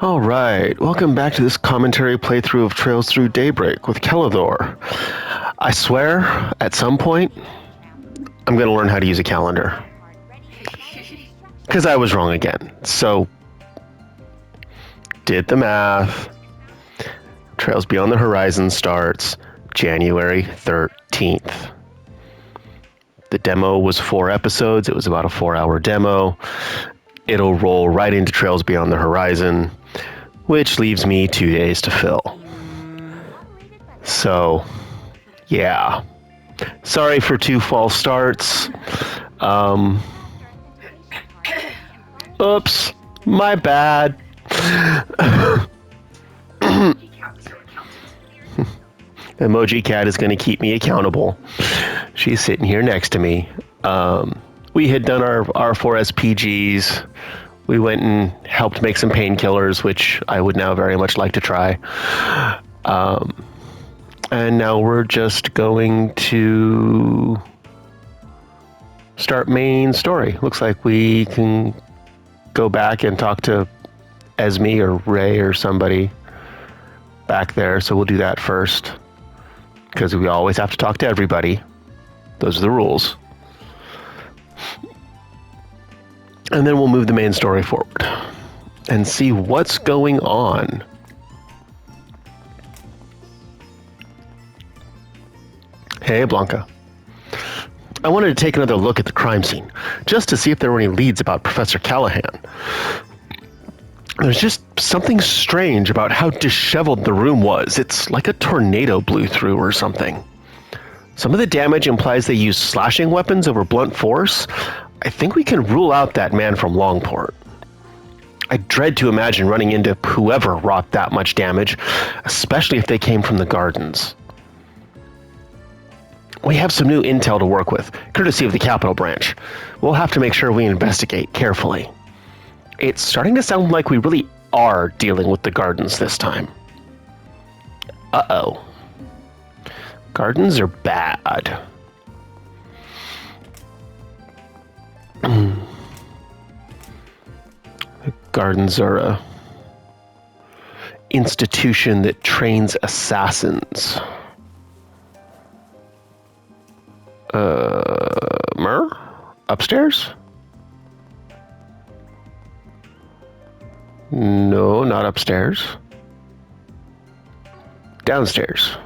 Alright, welcome back to this commentary playthrough of Trails Through Daybreak with Kellador. I swear, at some point, I'm going to learn how to use a calendar. Because I was wrong again. So, did the math. Trails Beyond the Horizon starts January 13th. The demo was 4 episodes. It was about a 4-hour demo. It'll roll right into Trails Beyond the Horizon, which leaves me 2 days to fill. So, yeah. Sorry for 2 false starts. Oops, my bad. Emoji Cat is going to keep me accountable. She's sitting here next to me. We had done our 4SPGs. We went and helped make some painkillers, which I would now very much like to try. And now we're just going to start main story. Looks like we can go back and talk to Esme or Ray or somebody back there. So we'll do that first, because we always have to talk to everybody. Those are the rules. And then we'll move the main story forward and see what's going on. Hey, Blanca. I wanted to take another look at the crime scene, just to see if there were any leads about Professor Callahan. There's just something strange about how disheveled the room was. It's like a tornado blew through or something. Some of the damage implies they used slashing weapons over blunt force. I think we can rule out that man from Longport. I dread to imagine running into whoever wrought that much damage, especially if they came from the gardens. We have some new intel to work with, courtesy of the Capital Branch. We'll have to make sure we investigate carefully. It's starting to sound like we really are dealing with the gardens this time. Uh-oh. Gardens are bad. The gardens are a institution that trains assassins. Mer? Upstairs? No, not upstairs. Downstairs.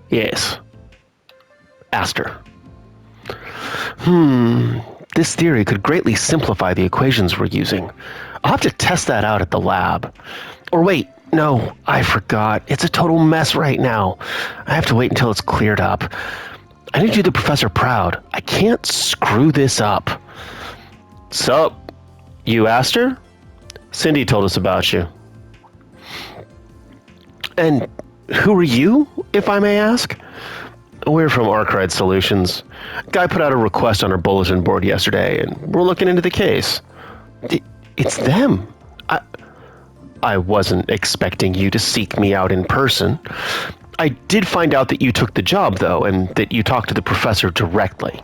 Yes. Aster. This theory could greatly simplify the equations we're using. I'll have to test that out at the lab. Or wait, no, I forgot. It's a total mess right now. I have to wait until it's cleared up. I need to do the professor proud. I can't screw this up. Sup? You Aster? Cindy told us about you. And who are you, if I may ask? We're from Arkride Solutions. Guy put out a request on our bulletin board yesterday, and we're looking into the case. It's them. I wasn't expecting you to seek me out in person. I did find out that you took the job, though, and that you talked to the professor directly.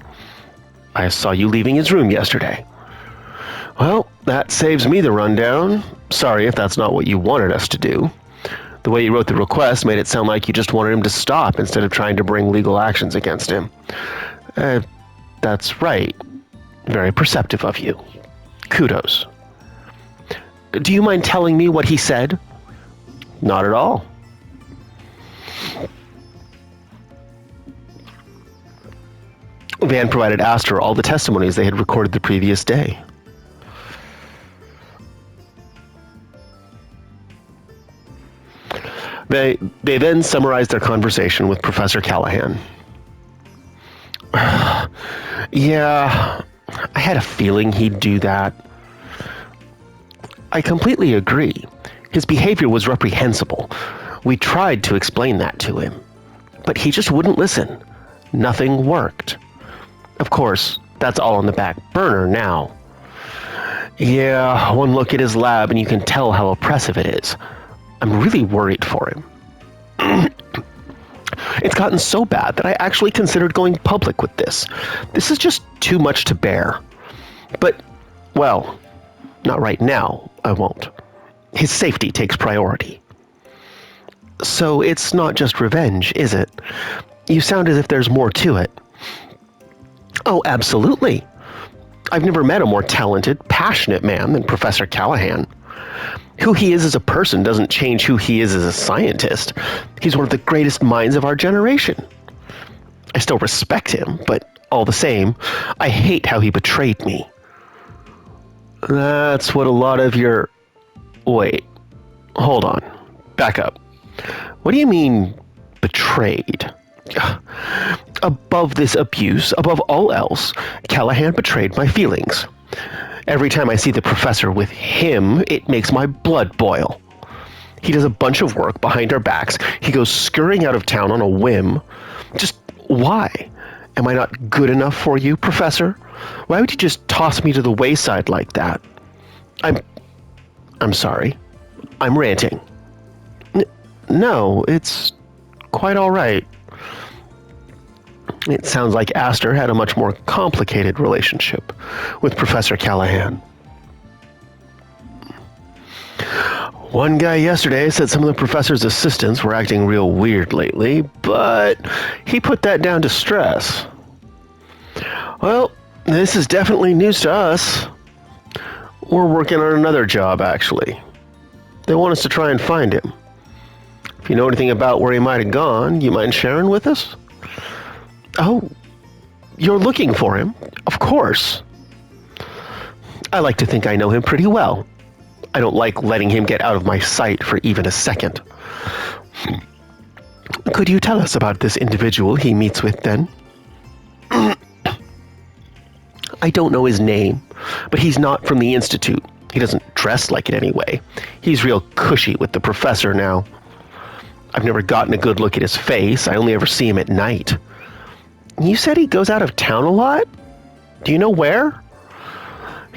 I saw you leaving his room yesterday. Well, that saves me the rundown. Sorry if that's not what you wanted us to do. The way you wrote the request made it sound like you just wanted him to stop instead of trying to bring legal actions against him. That's right. Very perceptive of you. Kudos. Do you mind telling me what he said? Not at all. Van provided Aster all the testimonies they had recorded the previous day. They then summarized their conversation with Professor Callahan. Yeah, I had a feeling he'd do that. I completely agree. His behavior was reprehensible. We tried to explain that to him, but he just wouldn't listen. Nothing worked. Of course, that's all on the back burner now. Yeah, one look at his lab and you can tell how oppressive it is. I'm really worried for him. It's gotten so bad that I actually considered going public with this. This is just too much to bear. But, well, not right now, I won't. His safety takes priority. So it's not just revenge, is it? You sound as if there's more to it. Oh, absolutely. I've never met a more talented, passionate man than Professor Callahan. Who he is as a person doesn't change who he is as a scientist. He's one of the greatest minds of our generation. I still respect him, but all the same, I hate how he betrayed me. That's what a lot of your... Wait. Hold on. Back up. What do you mean, betrayed? Above this abuse, above all else, Callahan betrayed my feelings. Every time I see the professor with him, it makes my blood boil. He does a bunch of work behind our backs. He goes scurrying out of town on a whim. Just why? Am I not good enough for you, Professor? Why would you just toss me to the wayside like that? I'm sorry. I'm ranting. No, it's quite all right. It sounds like Aster had a much more complicated relationship with Professor Callahan. One guy yesterday said some of the professor's assistants were acting real weird lately, but he put that down to stress. Well, this is definitely news to us. We're working on another job, actually. They want us to try and find him. If you know anything about where he might have gone, you mind sharing with us? Oh, you're looking for him? Of course. I like to think I know him pretty well. I don't like letting him get out of my sight for even a second. Could you tell us about this individual he meets with, then? I don't know his name, but he's not from the Institute. He doesn't dress like it anyway. He's real cushy with the professor now. I've never gotten a good look at his face. I only ever see him at night. You said he goes out of town a lot? Do you know where?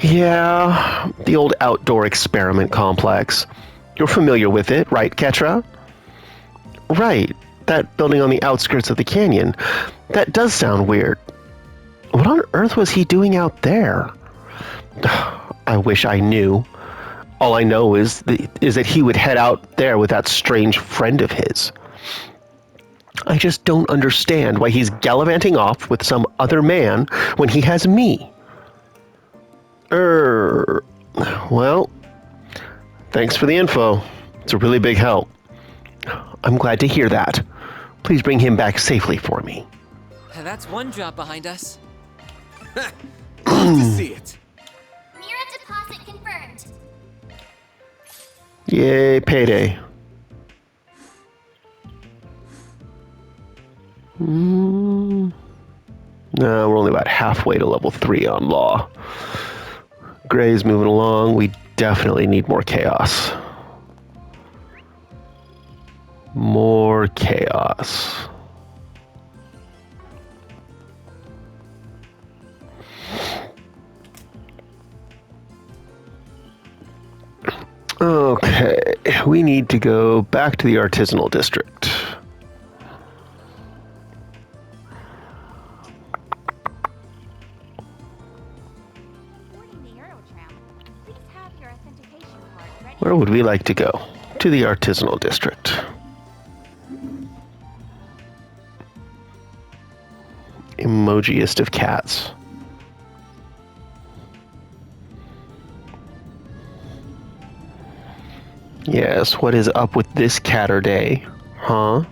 Yeah, the old outdoor experiment complex. You're familiar with it, right, Ketra? Right, that building on the outskirts of the canyon. That does sound weird. What on earth was he doing out there? I wish I knew. All I know is that he would head out there with that strange friend of his. I just don't understand why he's gallivanting off with some other man when he has me. Well, thanks for the info. It's a really big help. I'm glad to hear that. Please bring him back safely for me. That's one job behind us. Love to see it. Mira deposit confirmed. Yay, payday. No, we're only about halfway to level 3 on law. Gray's moving along. We definitely need more chaos. More chaos. Okay, we need to go back to the artisanal district. Where would we like to go? To the artisanal district. Emojiest of cats. Yes, what is up with this catter day? Huh?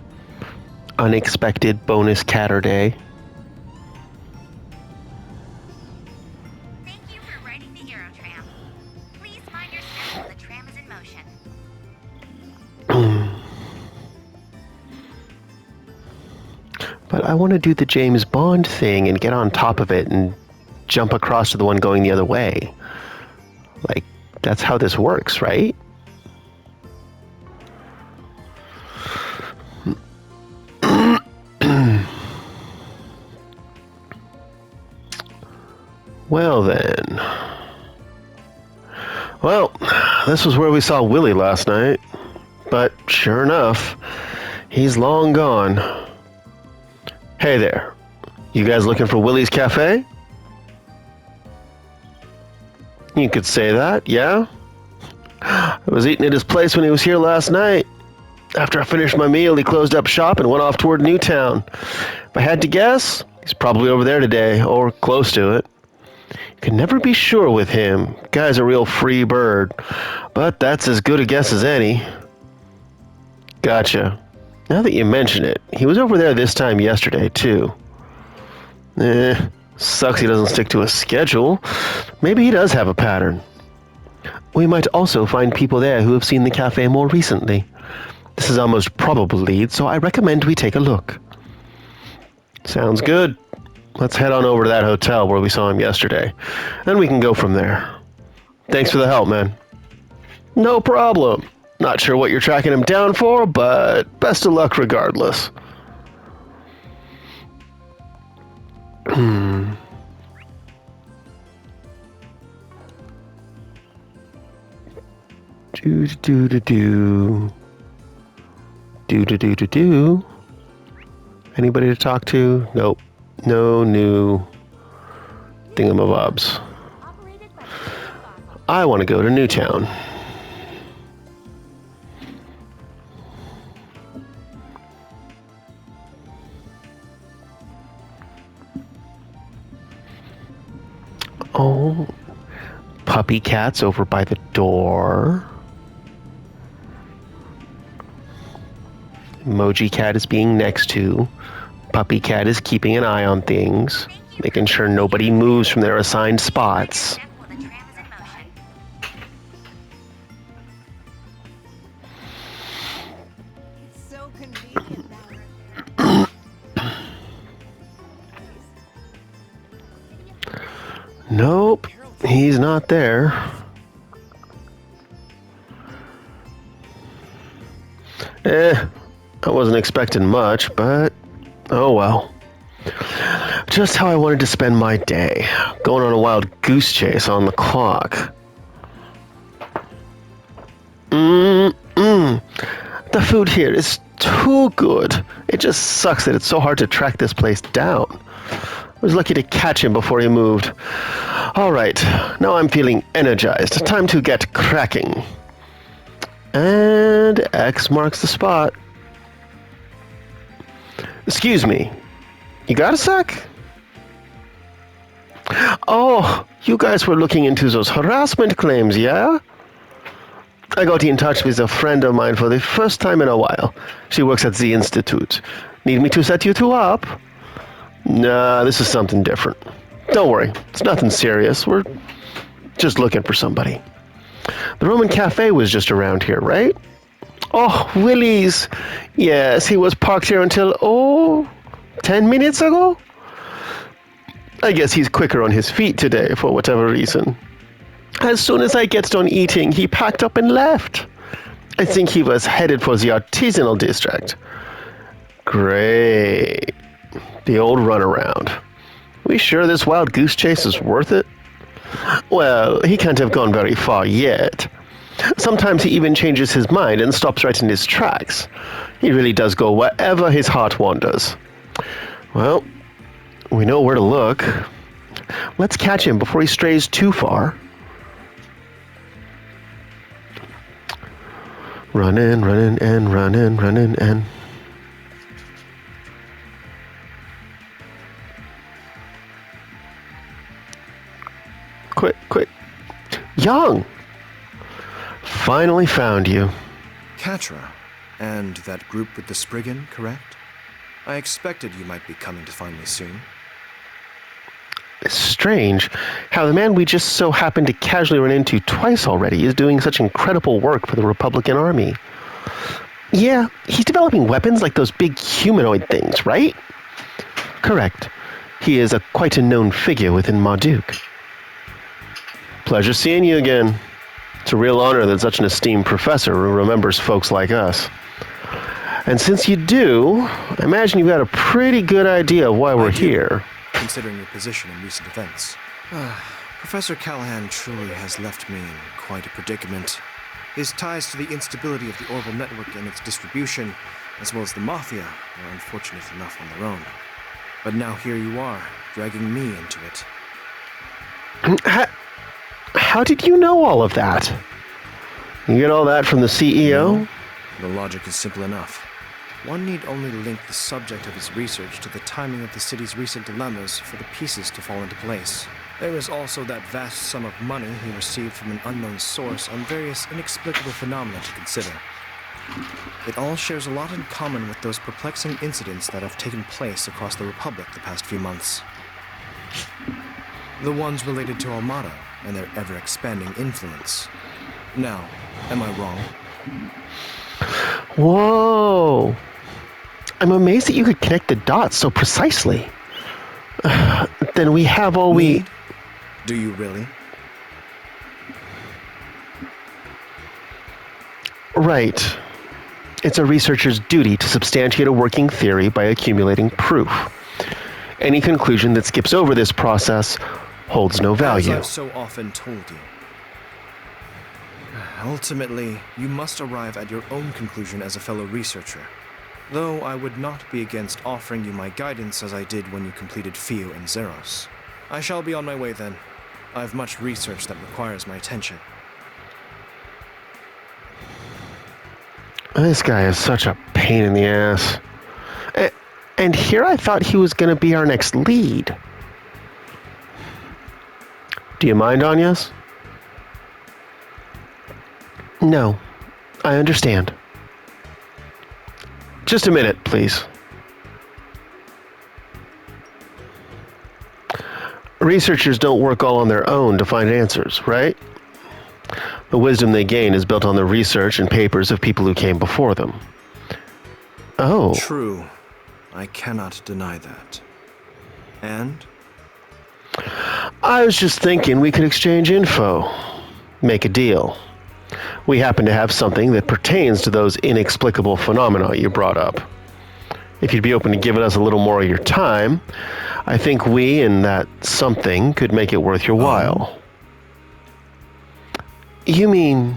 Unexpected bonus catter day. Thank you for riding the Aerotram. Please mind your step when the tram is in motion. But I want to do the James Bond thing and get on top of it and jump across to the one going the other way. Like, that's how this works, right? Well then. Well, this was where we saw Willie last night. But sure enough, he's long gone. Hey there. You guys looking for Willie's Cafe? You could say that, yeah? I was eating at his place when he was here last night. After I finished my meal, he closed up shop and went off toward Newtown. If I had to guess, he's probably over there today, or close to it. You can never be sure with him. Guy's a real free bird. But that's as good a guess as any. Gotcha. Now that you mention it, he was over there this time yesterday, too. Sucks he doesn't stick to a schedule. Maybe he does have a pattern. We might also find people there who have seen the cafe more recently. This is our most probable lead, so I recommend we take a look. Sounds good. Let's head on over to that hotel where we saw him yesterday. Then we can go from there. Thanks for the help, man. No problem. Not sure what you're tracking him down for, but best of luck regardless. Do. Do. Anybody to talk to? Nope. No new thingamabobs. I want to go to Newtown. Oh, puppy cat's over by the door. Emoji cat is being next to. Puppy cat is keeping an eye on things, making sure nobody moves from their assigned spots. While the tram is in motion. It's so convenient now. Nope, he's not there. I wasn't expecting much, but oh well. Just how I wanted to spend my day, going on a wild goose chase on the clock. The food here is too good. It just sucks that it's so hard to track this place down. I was lucky to catch him before he moved. All right, now I'm feeling energized. Time to get cracking. And X marks the spot. Excuse me. You got a sec? Oh, you guys were looking into those harassment claims, yeah? I got in touch with a friend of mine for the first time in a while. She works at the Institute. Need me to set you two up? Nah, this is something different. Don't worry, it's nothing serious. We're just looking for somebody. The Roman Cafe was just around here, right? Oh, Willie's. Yes, he was parked here until, 10 minutes ago? I guess he's quicker on his feet today, for whatever reason. As soon as I get done eating, he packed up and left. I think he was headed for the artisanal district. Great. The old runaround. We sure this wild goose chase is worth it? Well, he can't have gone very far yet. Sometimes he even changes his mind and stops right in his tracks. He really does go wherever his heart wanders. Well, we know where to look. Let's catch him before he strays too far. Running and... Quick. Young! Finally found you. Katra, and that group with the Spriggan, correct? I expected you might be coming to find me soon. It's strange how the man we just so happened to casually run into twice already is doing such incredible work for the Republican Army. Yeah, he's developing weapons like those big humanoid things, right? Correct. He is quite a known figure within Marduk. Pleasure seeing you again. It's a real honor that such an esteemed professor remembers folks like us. And since you do, I imagine you've got a pretty good idea of why we're here. Considering your position in recent events. Professor Callahan truly has left me in quite a predicament. His ties to the instability of the Orbital Network and its distribution, as well as the Mafia, are unfortunate enough on their own. But now here you are, dragging me into it. How how did you know all of that? You get all that from the CEO? The logic is simple enough. One need only link the subject of his research to the timing of the city's recent dilemmas for the pieces to fall into place. There is also that vast sum of money he received from an unknown source on various inexplicable phenomena to consider. It all shares a lot in common with those perplexing incidents that have taken place across the Republic the past few months. The ones related to Armada and their ever-expanding influence. Now, am I wrong? Whoa! I'm amazed that you could connect the dots so precisely. Then we have all we... Do you really? Right. It's a researcher's duty to substantiate a working theory by accumulating proof. Any conclusion that skips over this process holds no value. As I've so often told you. Ultimately, you must arrive at your own conclusion as a fellow researcher. Though I would not be against offering you my guidance as I did when you completed Fio and Zeros. I shall be on my way then. I have much research that requires my attention. This guy is such a pain in the ass. And here I thought he was going to be our next lead. Do you mind, Agnes? No, I understand. Just a minute, please. Researchers don't work all on their own to find answers, right? The wisdom they gain is built on the research and papers of people who came before them. Oh. True. I cannot deny that. And? I was just thinking we could exchange info. Make a deal. We happen to have something that pertains to those inexplicable phenomena you brought up. If you'd be open to giving us a little more of your time, I think we and that something could make it worth your while. You mean...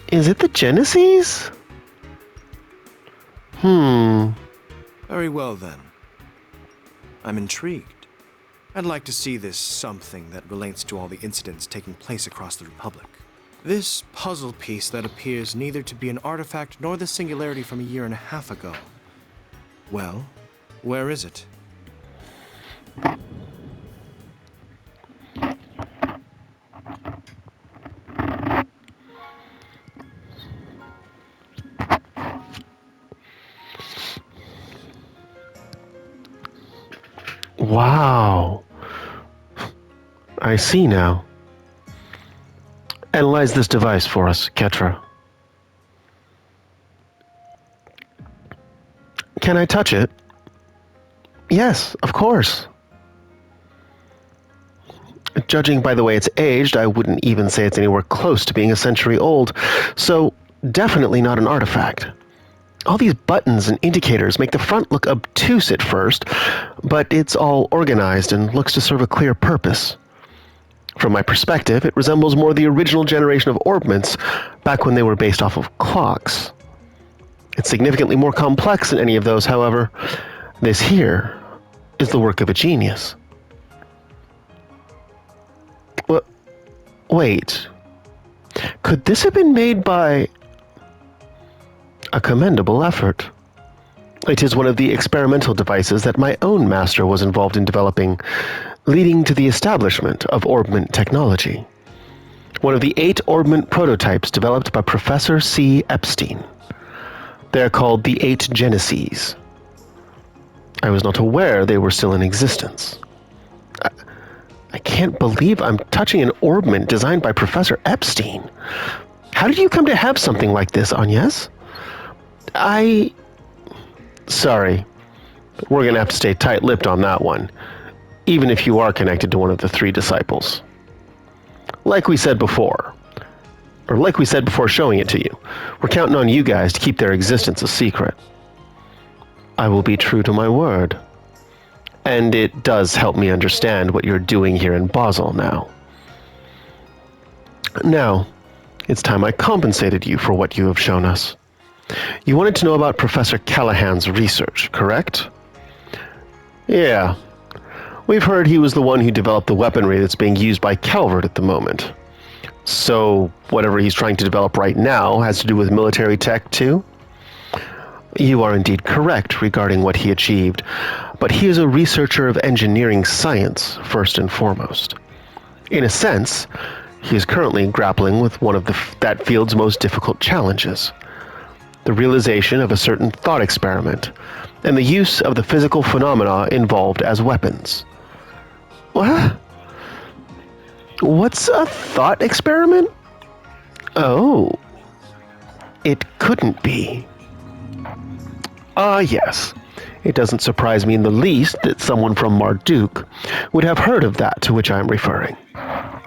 is it the Genesis? Very well then. I'm intrigued. I'd like to see this something that relates to all the incidents taking place across the Republic. This puzzle piece that appears neither to be an artifact nor the singularity from a year and a half ago. Well, where is it? Wow. I see now. Analyze this device for us, Ketra. Can I touch it? Yes, of course. Judging by the way it's aged, I wouldn't even say it's anywhere close to being a century old, so definitely not an artifact. All these buttons and indicators make the front look obtuse at first, but it's all organized and looks to serve a clear purpose. From my perspective, it resembles more the original generation of orbments back when they were based off of clocks. It's significantly more complex than any of those, however. This here is the work of a genius. Wait. Could this have been made by... a commendable effort. It is one of the experimental devices that my own master was involved in developing, leading to the establishment of orbment technology. One of the 8 orbment prototypes developed by Professor C. Epstein. They are called the 8 Genesis. I was not aware they were still in existence. I can't believe I'm touching an orbment designed by Professor Epstein. How did you come to have something like this, Agnes? Sorry. We're going to have to stay tight-lipped on that one, even if you are connected to one of the 3 disciples. Like we said before showing it to you, we're counting on you guys to keep their existence a secret. I will be true to my word. And it does help me understand what you're doing here in Basel now. Now, it's time I compensated you for what you have shown us. You wanted to know about Professor Callahan's research, correct? Yeah. We've heard he was the one who developed the weaponry that's being used by Calvert at the moment. So, whatever he's trying to develop right now has to do with military tech, too? You are indeed correct regarding what he achieved, but he is a researcher of engineering science, first and foremost. In a sense, he is currently grappling with one of that field's most difficult challenges: the realization of a certain thought experiment, and the use of the physical phenomena involved as weapons. What? What's a thought experiment? Oh, it couldn't be. Yes. It doesn't surprise me in the least that someone from Marduk would have heard of that to which I am referring.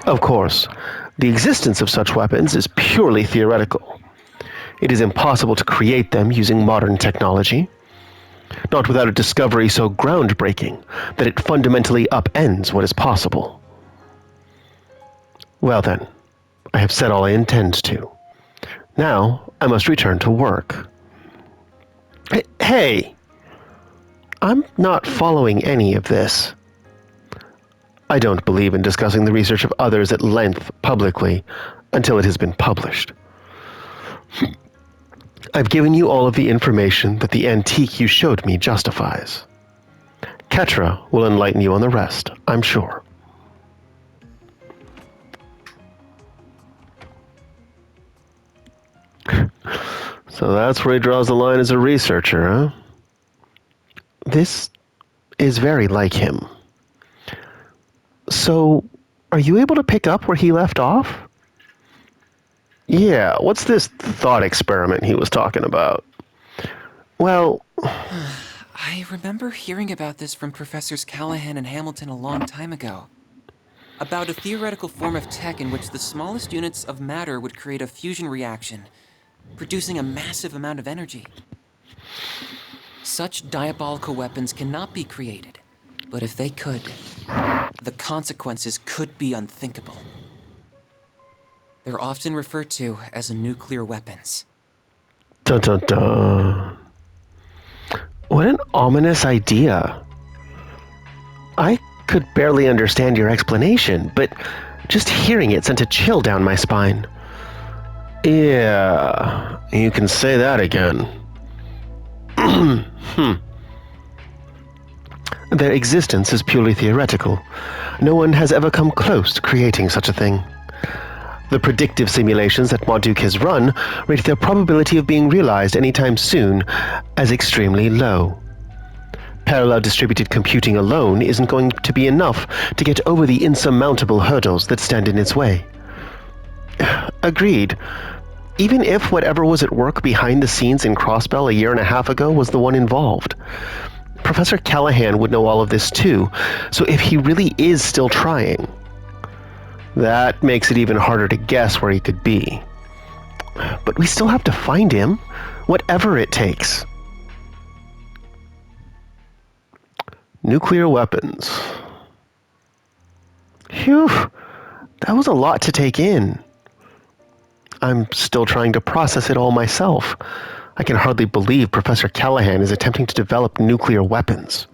Of course, the existence of such weapons is purely theoretical. It is impossible to create them using modern technology, not without a discovery so groundbreaking that it fundamentally upends what is possible. Well then, I have said all I intend to. Now, I must return to work. Hey! I'm not following any of this. I don't believe in discussing the research of others at length publicly until it has been published. I've given you all of the information that the antique you showed me justifies. Ketra will enlighten you on the rest, I'm sure. So that's where he draws the line as a researcher, huh? This is very like him. So, are you able to pick up where he left off? Yeah, what's this thought experiment he was talking about? Well, I remember hearing about this from Professors Callahan and Hamilton a long time ago. About a theoretical form of tech in which the smallest units of matter would create a fusion reaction, producing a massive amount of energy. Such diabolical weapons cannot be created, but if they could, the consequences could be unthinkable. They're often referred to as nuclear weapons. dun dun dun. What an ominous idea. I could barely understand your explanation, but just hearing it sent a chill down my spine. Yeah, you can say that again. Their existence is purely theoretical. No one has ever come close to creating such a thing. The predictive simulations that Marduk has run rate their probability of being realized anytime soon as extremely low. Parallel distributed computing alone isn't going to be enough to get over the insurmountable hurdles that stand in its way. Agreed. Even if whatever was at work behind the scenes in Crossbell a year and a half ago was the one involved, Professor Callahan would know all of this too, so if he really is still trying, that makes it even harder to guess where he could be. But we still have to find him, whatever it takes. Nuclear weapons. Phew, that was a lot to take in. I'm still trying to process it all myself. I can hardly believe Professor Callahan is attempting to develop nuclear weapons.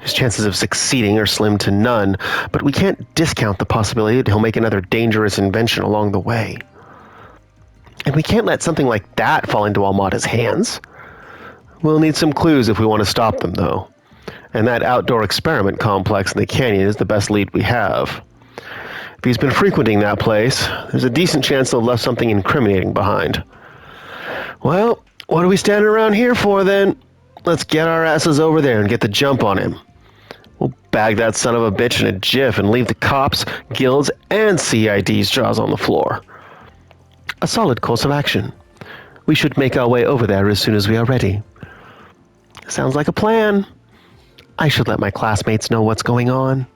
His chances of succeeding are slim to none, but we can't discount the possibility that he'll make another dangerous invention along the way. And we can't let something like that fall into Almada's hands. We'll need some clues if we want to stop them, though. And that outdoor experiment complex in the canyon is the best lead we have. If he's been frequenting that place, there's a decent chance he'll have left something incriminating behind. Well, what are we standing around here for, then? Let's get our asses over there and get the jump on him. We'll bag that son of a bitch in a jiff and leave the cops, guilds, and CID's jaws on the floor. A solid course of action. We should make our way over there as soon as we are ready. Sounds like a plan. I should let my classmates know what's going on.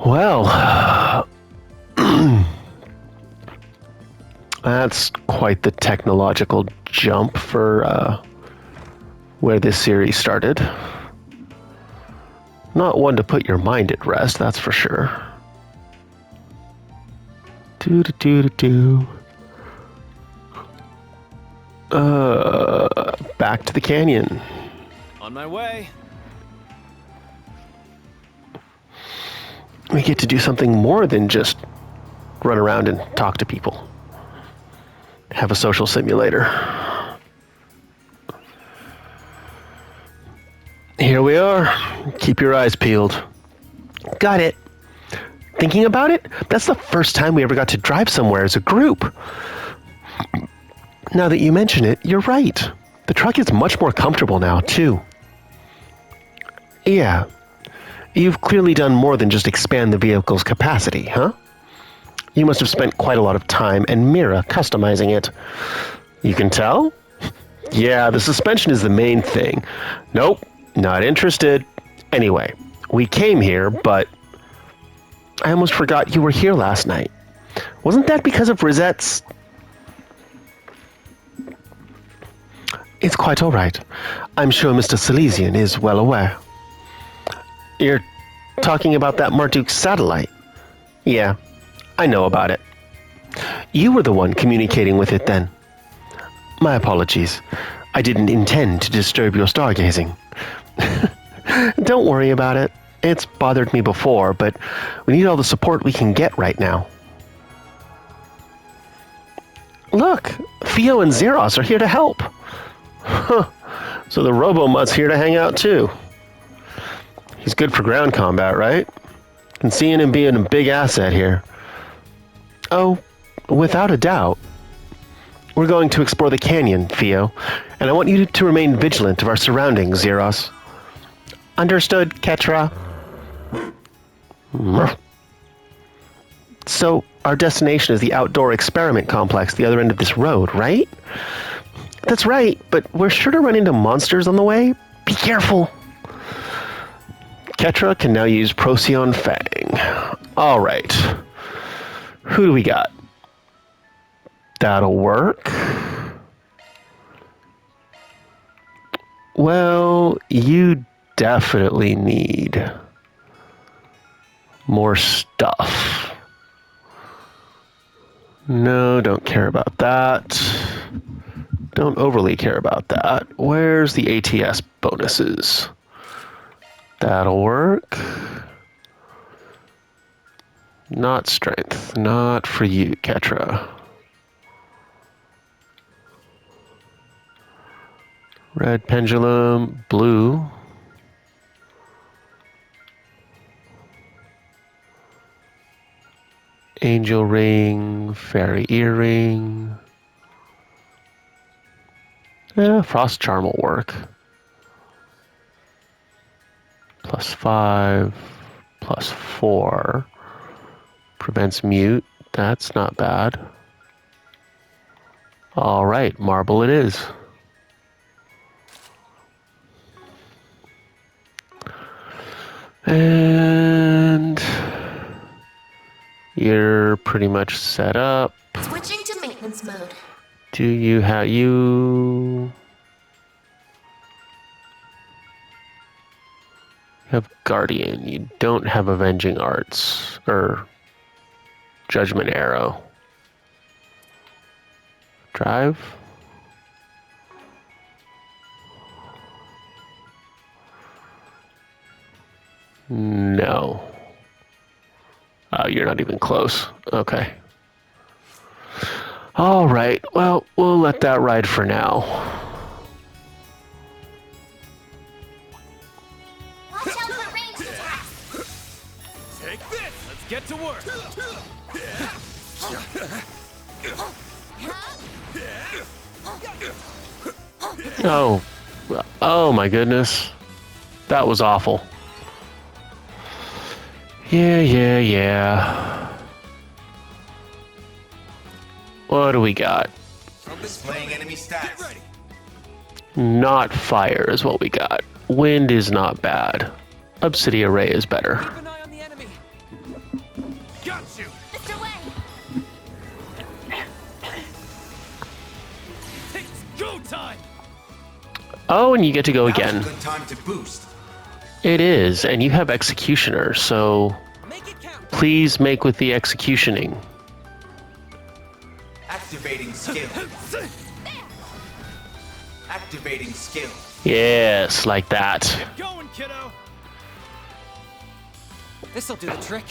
Well, that's quite the technological jump for where this series started. Not one to put your mind at rest, that's for sure. Back to the canyon. On my way. we get to do something more than just run around and talk to people. Have a social simulator. Here we are. Keep your eyes peeled. Got it. Thinking about it, that's the first time we ever got to drive somewhere as a group. Now that you mention it, you're right. The truck is much more comfortable now, too. Yeah. You've clearly done more than just expand the vehicle's capacity, huh? You must have spent quite a lot of time and Mira customizing it. You can tell? Yeah, the suspension is the main thing. Nope, not interested. Anyway, we came here, but I almost forgot you were here last night. Wasn't that because of Rosette's... It's quite all right. I'm sure Mr. Silesian is well aware. You're talking about that Marduk satellite? Yeah, I know about it. You were the one communicating with it then. My apologies. I didn't intend to disturb your stargazing. Don't worry about it. It's bothered me before, but we need all the support we can get right now. Look, Theo and Zeros are here to help. Huh. So the Robo-Mutt's here to hang out too. He's good for ground combat, right? And seeing him being a big asset here. Oh, without a doubt. We're going to explore the canyon, Theo, and I want you to remain vigilant of our surroundings, Zeros. Understood, Ketra. So, our destination is the outdoor experiment complex, the other end of this road, right? That's right, but we're sure to run into monsters on the way. Be careful. Ketra can now use Procyon Fang. All right. Who do we got? That'll work. Well, you definitely need more stuff. No, don't care about that. Don't overly care about that. Where's the ATS bonuses? That'll work. Not strength. Not for you, Ketra. Red pendulum, blue. Angel ring, fairy earring. Frost charm will work. +5, +4. Prevents mute. That's not bad. All right, marble it is. And you're pretty much set up. Switching to maintenance mode. Do you have you have Guardian? You don't have Avenging Arts or Judgment Arrow. Drive. No. Oh, you're not even close. Okay. All right. Well, we'll let that ride for now. Watch out for ranged attacks. Take this! Let's get to work! Oh. Oh my goodness. That was awful. Yeah. What do we got? Displaying enemy stats. Ready. Not fire is what we got. Wind is not bad. Obsidian ray is better. Keep an eye on the enemy. Got you! Mr. Way. It's go time! Oh, and you get to go again. Good time to boost. It is, and you have executioner, so Make it count. please make with the executioning. Activating skill. Activating skill. Yes, like that. Get going, kiddo! This'll do the trick.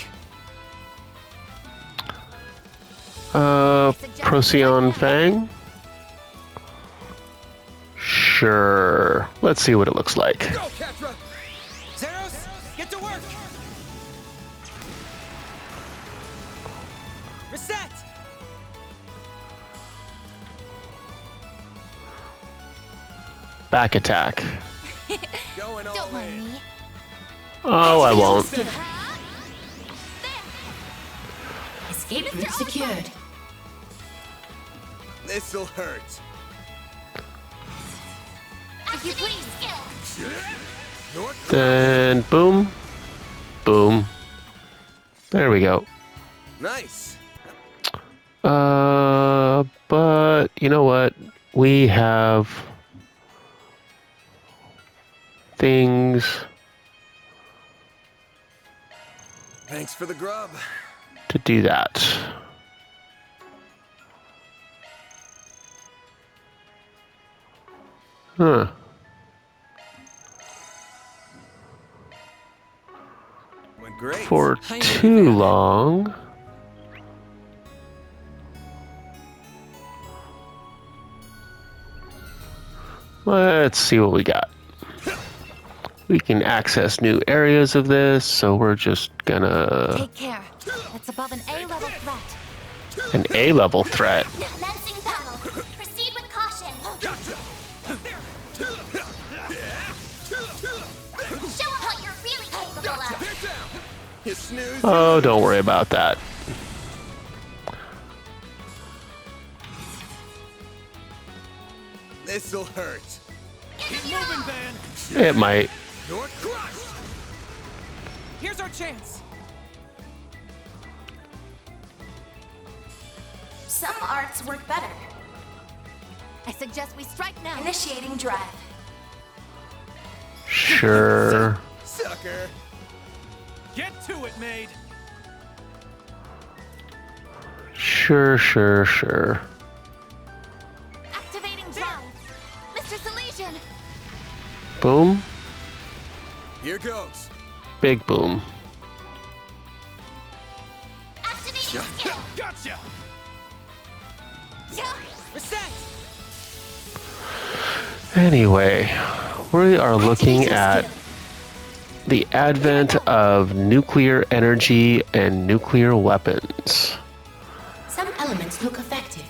Procyon Fang? Sure. Let's see what it looks like. Go, Catra! Zeros, get to work! Reset! Back attack. Going all Don't mind in. me. Oh, I won't. Escape route secured. This'll hurt. If you please, Your Then boom. Boom. There we go. nice. But you know what? We have things. Thanks for the grub. To do that. Huh. Went great. For too long. Let's see what we got. We can access new areas of this, so we're just gonna... take care. That's above an A-level threat. An A-level threat. Commencing battle. Proceed with caution. Show 'em what you're really capable of. You snooze. Oh, don't worry about that. This'll hurt. Keep moving, Van! It might. You're crushed. Here's our chance! Some arts work better. I suggest we strike now. Initiating drive. Sure. Sucker. Get to it, maid! Sure. Activating drive. Mr. Salesian. Boom. Here goes. Big boom. Activating skill. Gotcha! Yeah. Reset! Anyway, we are looking at the advent of nuclear energy and nuclear weapons. Some elements look effective.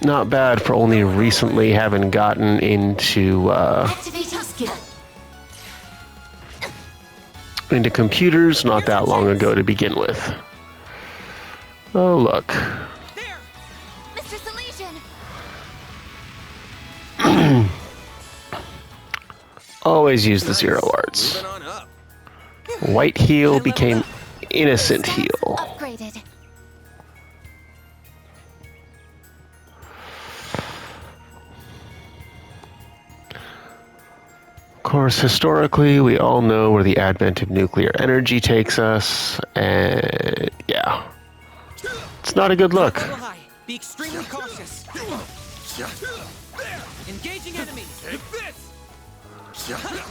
Not bad for only recently having gotten into Activating skill. computers not that long ago to begin with. Oh look. There! Mr. Salesian. Always use the zero arts. Moving on up. White heal became innocent heal. Upgraded. Of course, historically, we all know where the advent of nuclear energy takes us, and yeah. It's not a good look. Level high. Be extremely cautious. Engaging enemies. Take this.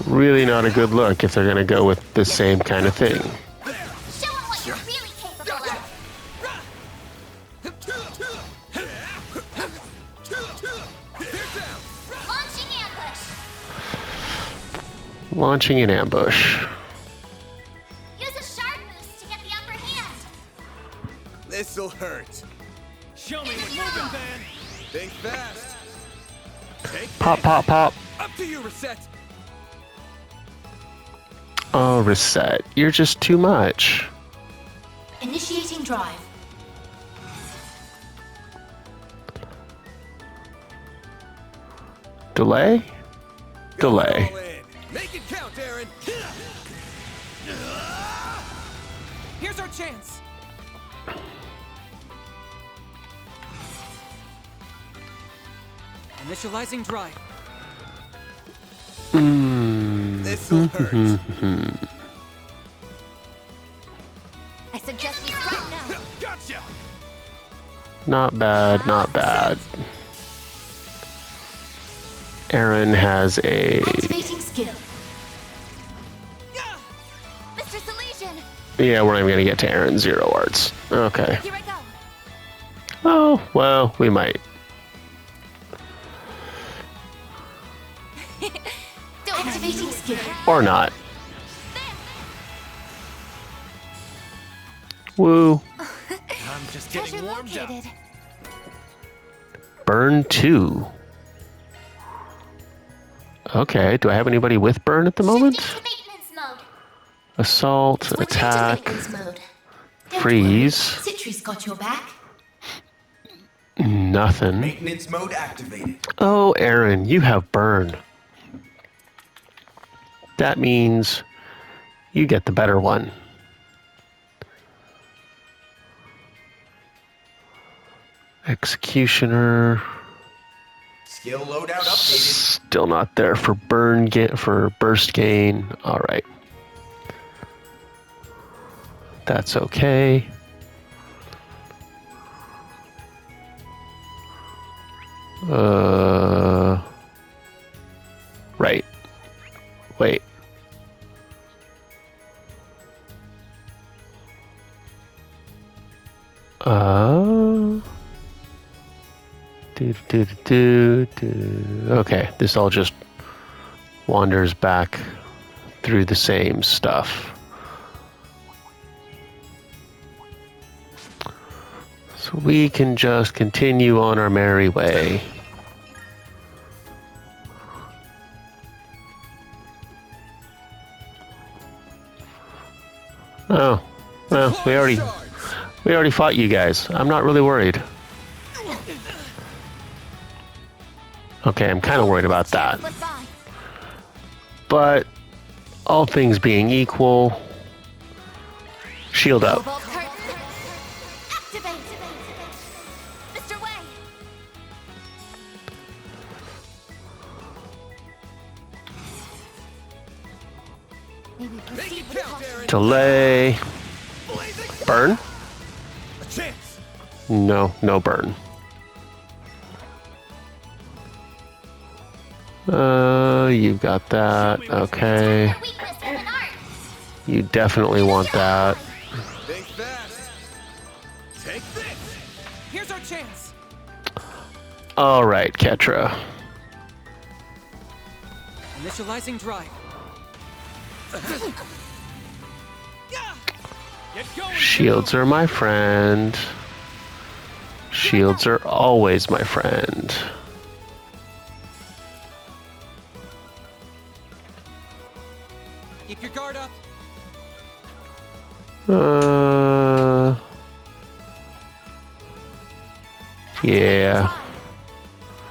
Really not a good look if they're gonna go with the same kind of thing. Show 'em what you're really capable of. Launching ambush. Launching an ambush. Use a shard boost to get the upper hand. This'll hurt. Show me what moving, Van! Think fast. Take Pop, pop, pop. up to you, Reset. Oh, reset. You're just too much. Initiating drive. Delay? Delay. All in. Make it count, Aaron. Here's our chance! Initializing drive. This'll hurt. I suggest we strike now. Gotcha. Not bad, not bad. Aaron has a Activating skill. Mr. Salesian. Yeah, we're not even gonna get to Aaron 0 arts. Okay. Here I go. Oh, well, we might. Activating skill. Or not. Woo. I'm just Treasure getting warmed up. located. Burn 2. Okay, do I have anybody with burn at the moment? Shifting to maintenance mode. Assault, Switching to attack, maintenance mode. Don't freeze. worry, Citri's got your back. Nothing. Maintenance mode activated. Oh, Aaron, you have burn. That means you get the better one. Executioner. Skill loadout updated. Still not there for for burst gain. All right. That's okay. Right. Wait. Okay, this all just wanders back through the same stuff. So we can just continue on our merry way. Oh, well, we already fought you guys. I'm not really worried. Okay, I'm kind of worried about that. Slip by. But all things being equal, shield up. Cobalt curtain. Activate. Mr. Way. Maybe Make proceed it with count, caution. Aaron. Delay. Blazing Burn? a chance. No, no burn. You've got that. Okay. Your weakness with an art. You definitely want that. Think fast. Take this. Here's our chance. All right, Ketra. Initializing drive. Get going. Shields are my friend. Shields are always my friend. Keep your guard up. Yeah.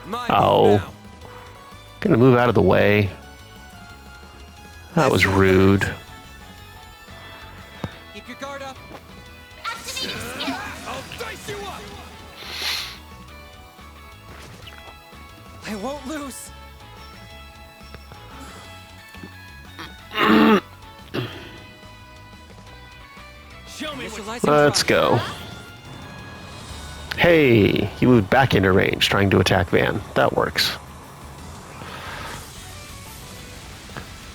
My Ow. move now. Gonna move out of the way. That was rude. Keep your guard up. Activating skill. I'll dice you up. I won't lose. Show me what's Initializing Let's drive. go. Hey, he moved back into range, trying to attack Van. That works.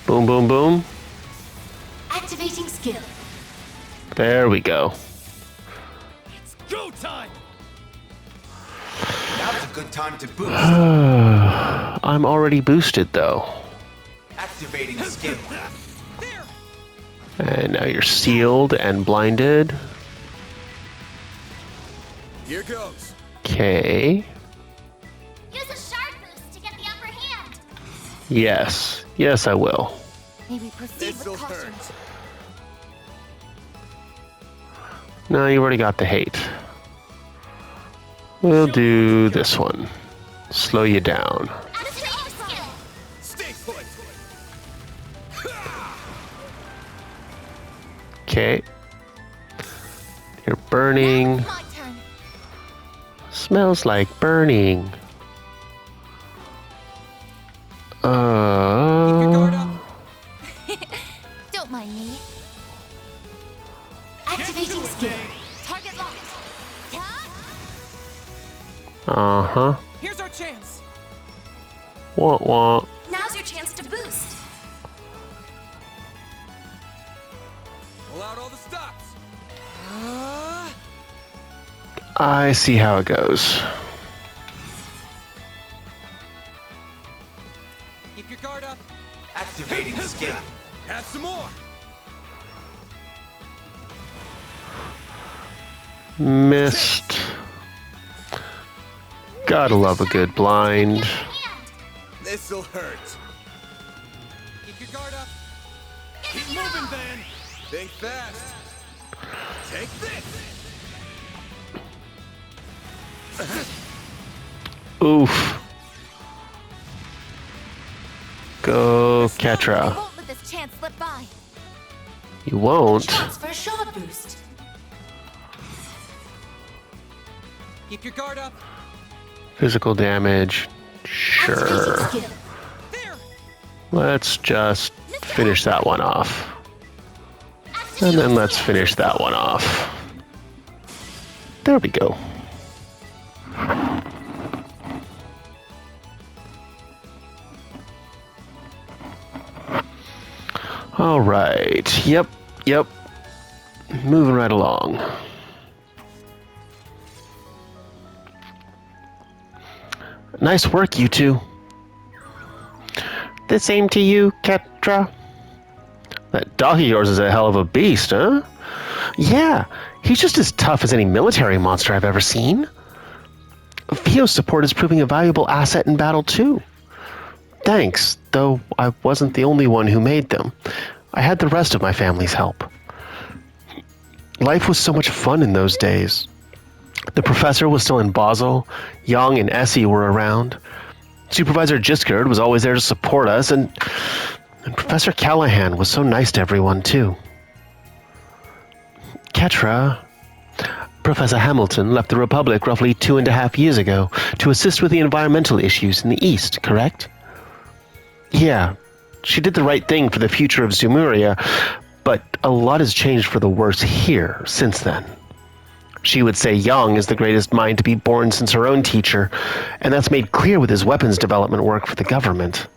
Boom, boom, boom. Activating skill. There we go. go time. Now's a good time to boost. I'm already boosted, though. Activating skill. There. And now you're sealed and blinded. Here goes. Okay. Use a shard boost to get the upper hand. Yes. Yes, I will. Maybe proceed This'll with caution. hurt. No, you already got the hate. We'll do this one. Slow you down. Activating skill. Stay put. Okay. You're burning. Now it's my turn. Smells like burning. Keep your guard up. Don't mind me. Activating skill. Target locked. Uh-huh. Here's our chance. Want, want. Now's your chance to boost. Pull out all the stops. I see how it goes. Keep your guard up. Activating skill. Have some more. Missed. Gotta love a good blind. This'll hurt. Keep your guard up. Keep moving, Van. Think fast. Take this. Oof. Go, I Ketra. won't let this chance slip by. You won't. Chance for a short boost. Keep your guard up. Physical damage. Activating Sure. skill. There. Let's just finish that one off. And then let's finish that one off. There we go. All right. Yep. Moving right along. Nice work, you two. The same to you, Ketra. That dog of yours is a hell of a beast, huh? Yeah, he's just as tough as any military monster I've ever seen. Theo's support is proving a valuable asset in battle, too. Thanks, though I wasn't the only one who made them. I had the rest of my family's help. Life was so much fun in those days. The professor was still in Basel, Young and Essie were around. Supervisor Jiskard was always there to support us, and Professor Callahan was so nice to everyone, too. Ketra, Professor Hamilton left the Republic roughly 2.5 years ago to assist with the environmental issues in the East, correct? Yeah, she did the right thing for the future of Zumuria, but a lot has changed for the worse here since then. She would say Young is the greatest mind to be born since her own teacher, and that's made clear with his weapons development work for the government.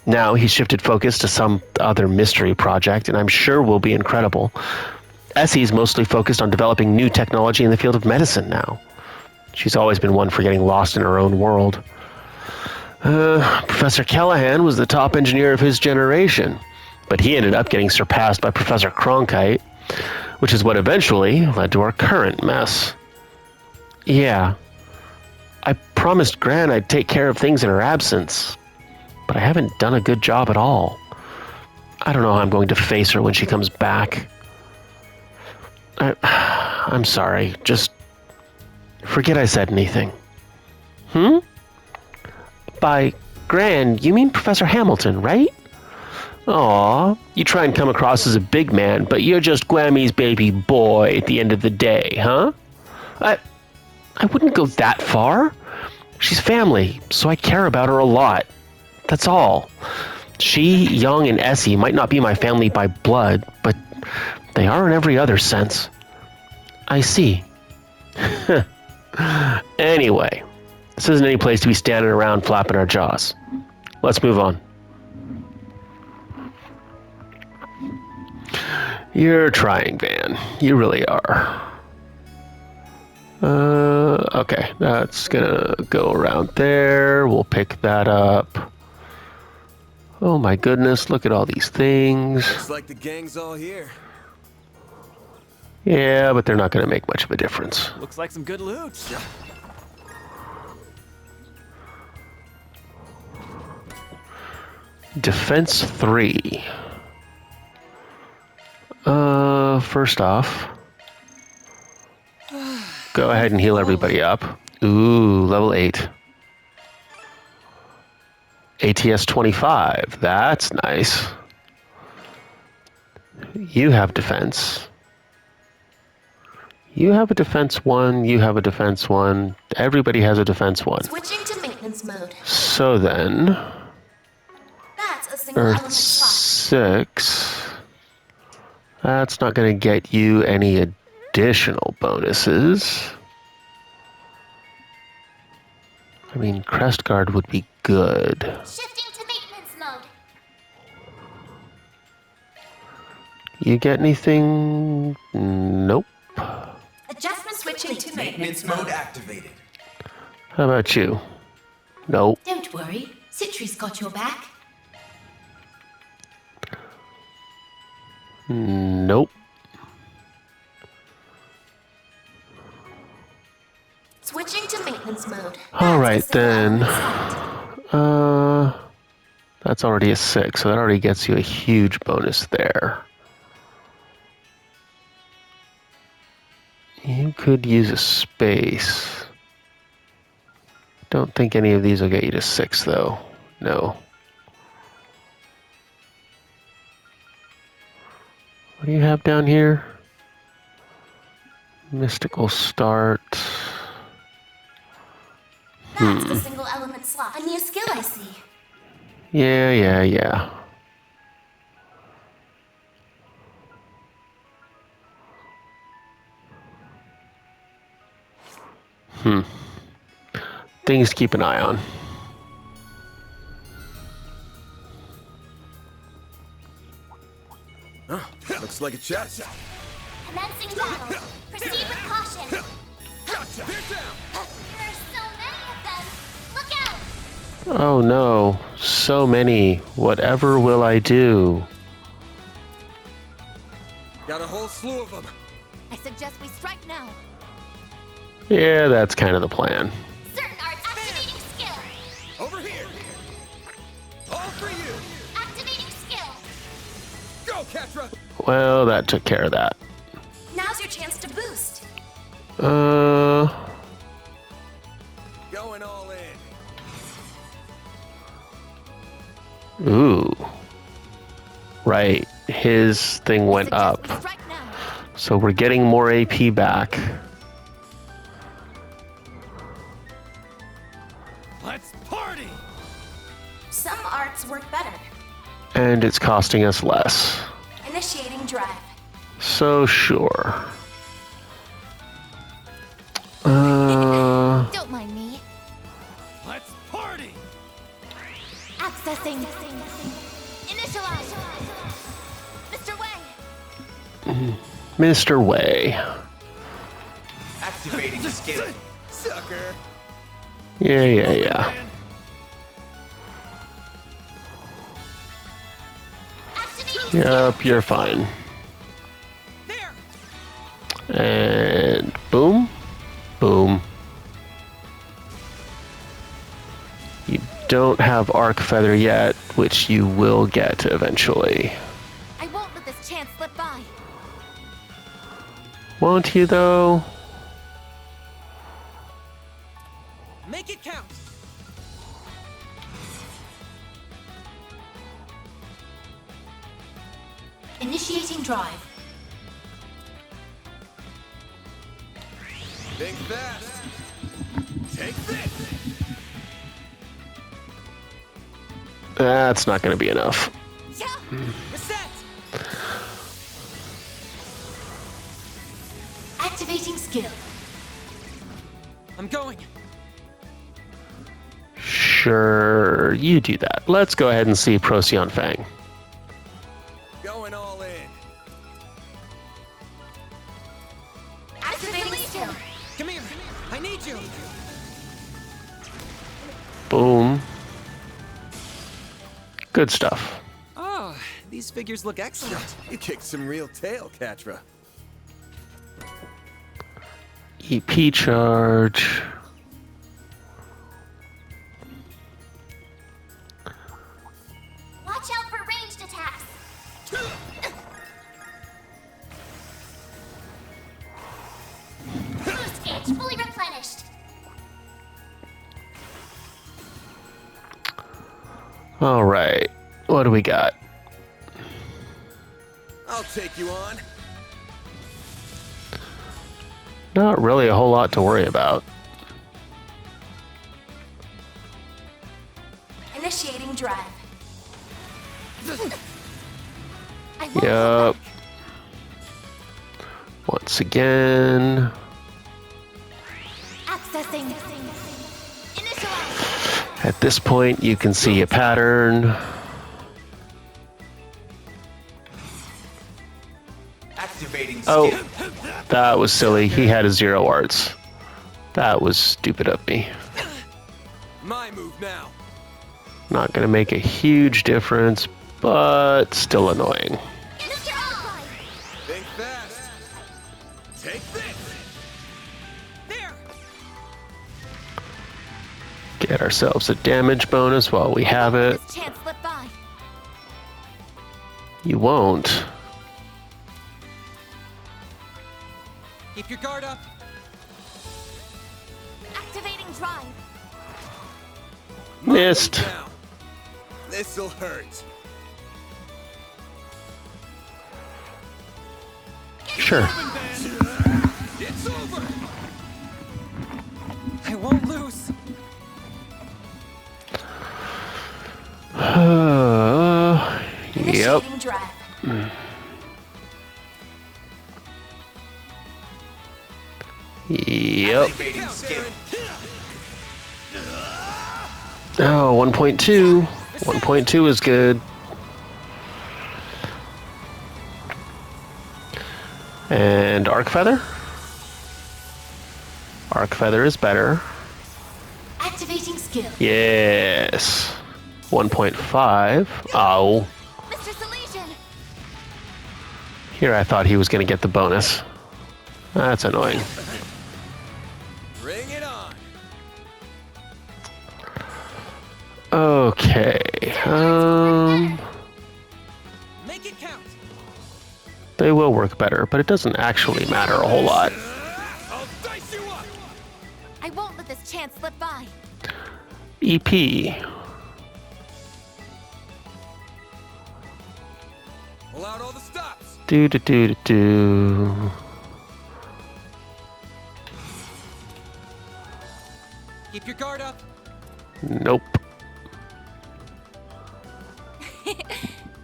Now he's shifted focus to some other mystery project, and I'm sure will be incredible. Essie's mostly focused on developing new technology in the field of medicine now. She's always been one for getting lost in her own world. Professor Callahan was the top engineer of his generation, but he ended up getting surpassed by Professor Kronkite, which is what eventually led to our current mess. Yeah, I promised Gran I'd take care of things in her absence, but I haven't done a good job at all. I don't know how I'm going to face her when she comes back. I'm sorry, just forget I said anything. By Gran, you mean Professor Hamilton, right? Aw, you try and come across as a big man, but you're just Grammy's baby boy at the end of the day, huh? I wouldn't go that far. She's family, so I care about her a lot. That's all. She, Young, and Essie might not be my family by blood, but they are in every other sense. I see. Anyway, this isn't any place to be standing around flapping our jaws. Let's move on. You're trying, Van. You really are. Okay, that's gonna go around there. We'll pick that up. Oh my goodness, look at all these things. Looks like the gang's all here. Yeah, but they're not gonna make much of a difference. Looks like some good loot. Defense 3. First off, go ahead and heal everybody up. Ooh, level 8. ATS 25. That's nice. You have defense. You have a defense 1. You have a defense 1. Everybody has a defense 1. Switching to maintenance mode. So then, That's a single Earth element swap. 6. That's not going to get you any additional bonuses. I mean, Crest Guard would be good. Shifting to maintenance mode. You get anything? Nope. Adjustment switching to Maintenance mode activated. How about you? Nope. Don't worry, Citri's got your back. Nope. Switching to maintenance mode. All right That's a single then. element slot. That's already a 6, so that already gets you a huge bonus there. You could use a space. Don't think any of these will get you to 6, though. No. What do you have down here? Mystical start. That's a single element slot. A new skill I see. Yeah. Things to keep an eye on. Looks like a chest. Commencing battle. Proceed with caution. Gotcha. Here down. There are so many of them. Look out! Oh no, so many. Whatever will I do? Got a whole slew of them. I suggest we strike now. Yeah, that's kind of the plan. Certain arts activating skill. Over here. All for you. Activating skill. Go, Catra. Well, that took care of that. Now's your chance to boost. Going all in. Ooh. Right, his thing went Suggest up. we strike now. So we're getting more AP back. Let's party. Some arts work better. And it's costing us less. Initiating drive. So sure. Don't mind me. Let's party. Accessing. Initialize. Mr. Wang. Mr. Way. Activating skill. Sucker. Yeah. Activating Yep, you're fine. There. And boom. Boom. You don't have Arc Feather yet, which you will get eventually. I won't let this chance slip by. Won't you, though? Make it count. Initiating drive. Think fast. Take this. That's not going to be enough. Yeah. We're set. Activating skill. I'm going. Sure, you do that. Let's go ahead and see Procyon Fang. Going all in. Activating skill. Come here. I need you. Boom. Good stuff. Oh, these figures look excellent. You kicked some real tail, Catra. EP charge. Watch out for ranged attacks. Boost gauge fully replenished. All right. What do we got? I'll take you on. Not really a whole lot to worry about. Initiating drive. I won't Yup. Once again. Accessing. Initialize. At this point, you can see a pattern. Oh, skin. that was silly. He had a 0 arts. That was stupid of me. My move now. Not gonna make a huge difference, but still annoying. Mr. Auge! Think fast. Take this. There. Get ourselves a damage bonus while we have it. This chance slip by. You won't. Keep your guard up. Activating drive. My Missed. move now. This'll hurt. Sure. It's over. I won't lose. Yep. Initiating drive. Yep. Activating skill. Oh, 1.2. 1.2 is good. And Arc Feather? Arc Feather is better. Activating skill. Yes. 1.5. Oh. Mr. Salesian! Here I thought he was going to get the bonus. That's annoying. Bring it on. Okay. Make it count. They will work better, but it doesn't actually matter a whole lot. I'll dice you up. I won't let this chance slip by. EP. Pull out all the stops. Do do do do do. Keep your guard up. Nope.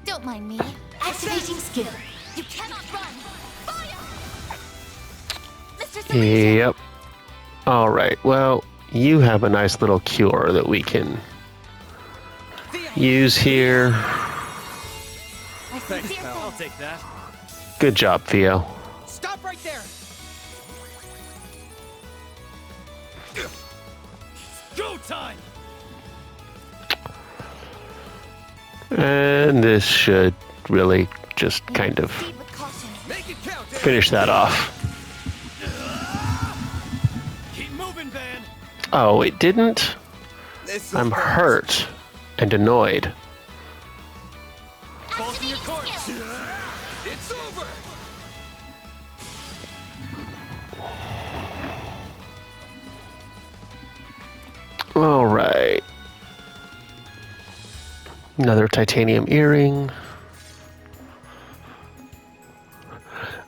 Don't mind me. Activating skill. You cannot run! Fire! Mr. Salesian! Yep. All right. Well, you have a nice little cure that we can use here. My Thanks, sincere pal. I'll thanks. take that. Good job, Theo. Stop right there. Go time. And this should really just kind of Proceed with caution. Make it count. finish that off. Keep moving, Van. Oh, it didn't? This'll I'm hurt and annoyed. Balls in your Activating court. skill. It's over. All right. Another titanium earring.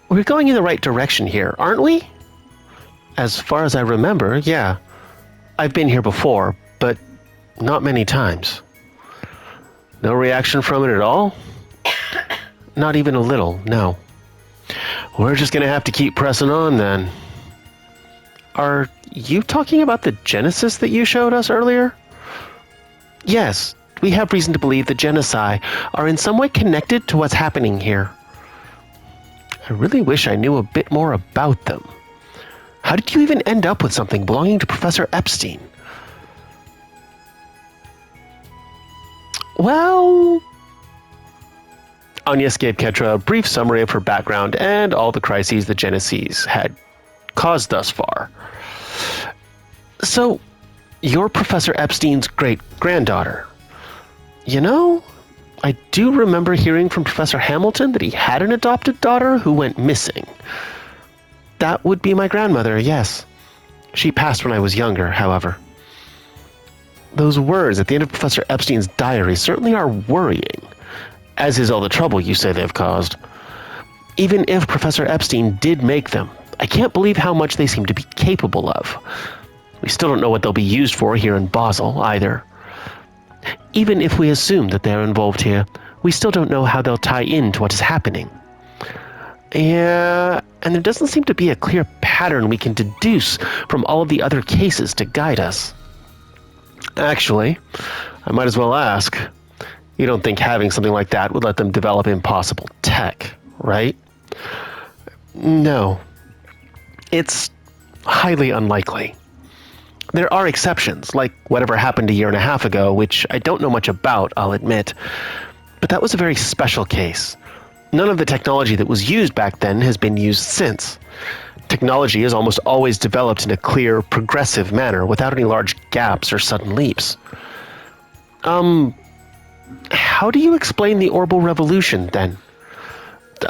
We're going in the right direction here, aren't we? As far as I remember, yeah. I've been here before, but not many times. No reaction from it at all? Not even a little, no. We're just gonna have to keep pressing on then. Are you talking about the Genesis that you showed us earlier? Yes, we have reason to believe the Genocide are in some way connected to what's happening here. I really wish I knew a bit more about them. How did you even end up with something belonging to Professor Epstein? Well, Anya gave Ketra a brief summary of her background and all the crises the Genesis had caused thus far. So, you're Professor Epstein's great-granddaughter. You know, I do remember hearing from Professor Hamilton that he had an adopted daughter who went missing. That would be my grandmother, yes. She passed when I was younger, however. Those words at the end of Professor Epstein's diary certainly are worrying, as is all the trouble you say they've caused. Even if Professor Epstein did make them, I can't believe how much they seem to be capable of. We still don't know what they'll be used for here in Basel, either. Even if we assume that they're involved here, we still don't know how they'll tie in to what is happening. Yeah, and there doesn't seem to be a clear pattern we can deduce from all of the other cases to guide us. Actually, I might as well ask. You don't think having something like that would let them develop impossible tech, right? No. It's highly unlikely. There are exceptions, like whatever happened a year and a half ago, which I don't know much about, I'll admit. But that was a very special case. None of the technology that was used back then has been used since. Technology is almost always developed in a clear, progressive manner without any large gaps or sudden leaps. How do you explain the orbital revolution, then?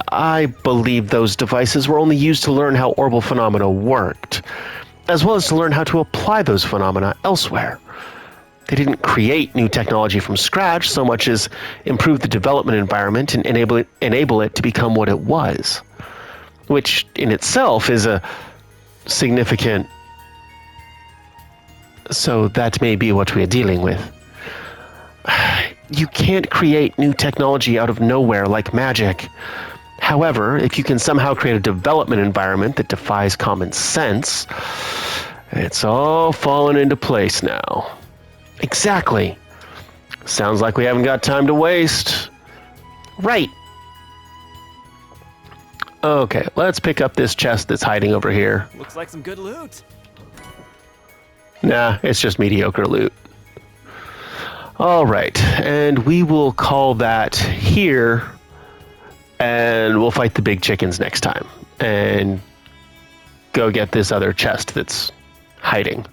I believe those devices were only used to learn how orbital phenomena worked, as well as to learn how to apply those phenomena elsewhere. They didn't create new technology from scratch so much as improve the development environment and enable it to become what it was, which in itself is a significant... So that may be what we're dealing with. You can't create new technology out of nowhere like magic. However, if you can somehow create a development environment that defies common sense, it's all fallen into place now. Exactly. Sounds like we haven't got time to waste. Right. Okay, let's pick up this chest that's hiding over here. Looks like some good loot. Nah, it's just mediocre loot. All right, and we will call that here, and we'll fight the big chickens next time, and go get this other chest that's hiding.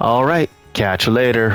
All right, catch you later.